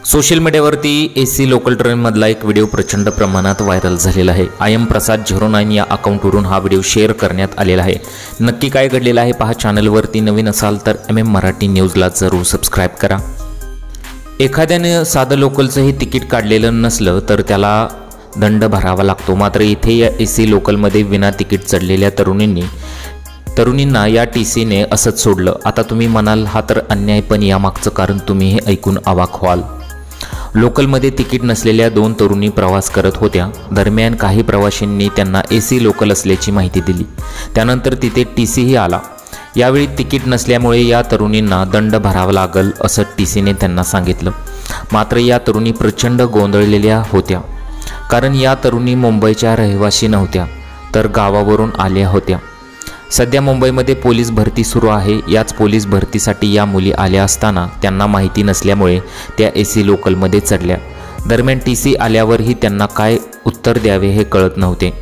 Social मीडियावरती AC local ट्रेनमधला एक video प्रचंड प्रमाणात व्हायरल झालेला आहे। आयएम प्रसाद 09 या अकाउंटवरून हा व्हिडिओ शेअर करण्यात आलेला आहे। नक्की काय घडलेलं आहे पहा। चॅनलवरती नवीन असाल तर MM मराठी न्यूजला जरूर सबस्क्राइब करा। एखाद्याने साधं लोकलचं हे तिकीट काढलेलं नसलं तर त्याला दंड भरावा लागतो। मात्र इथे या एसी लोकलमध्ये विना तिकीट चढलेल्या तरुणींना या टीसीने असंच सोडलं। आता तुम्ही म्हणाल हा तर अन्याय, पण यामागचं कारण तुम्ही हे ऐकून अवाक व्हाल। लोकलमध्ये तिकीट नसलेल्या 2 तरुणी प्रवास करत होत्या। दरम्यान काही प्रवाशांनी त्यांना एसी लोकल असल्याची माहिती दिली। त्यानंतर तिथे टीसीही आला। यावेळी तिकीट नसल्यामुळे या तरुणींना दंड भरावा लागल असं टीसीने त्यांना सांगितलं। मात्र या तरुणी प्रचंड गोंधळलेल्या होत्या, कारण या तरुणी मुंबईच्या रहिवासी नव्हत्या तर गावावरून आल्या होत्या। सध्या मुंबईमध्ये पोलीस भरती सुरू आहे। याच पोलीस भरतीसाठी या मुली आल्या असताना त्यांना माहिती नसल्यामुळे त्या एसी लोकलमध्ये चढल्या। दरम्यान टीसी आल्यावरही त्यांना काय उत्तर द्यावे हे कळत नव्हते।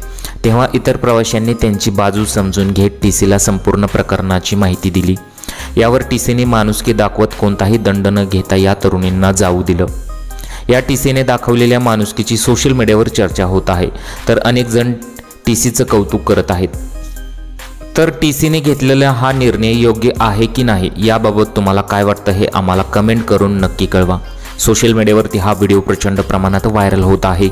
तेव्हा इतर प्रवाशांनी त्यांची बाजू समजून घेत टीसीला संपूर्ण प्रकरणाची माहिती दिली। यावर टीसीने माणुसकी दाखवत कोणताही दंड न घेता या तरुणींना जाऊ दिलं। या टीसीने दाखवलेल्या माणुसकीची सोशल मीडियावर चर्चा होत आहे, तर अनेक जण टीसीचं कौतुक करत आहेत। तर टीसीने घेतलेला हा निर्णय योग्य आहे की नाही याबाबत तुम्हाला काय वाटतं हे आम्हाला कमेंट करून नक्की कळवा। सोशल मीडियावरती हा व्हिडिओ प्रचंड प्रमाणात व्हायरल होत आहे।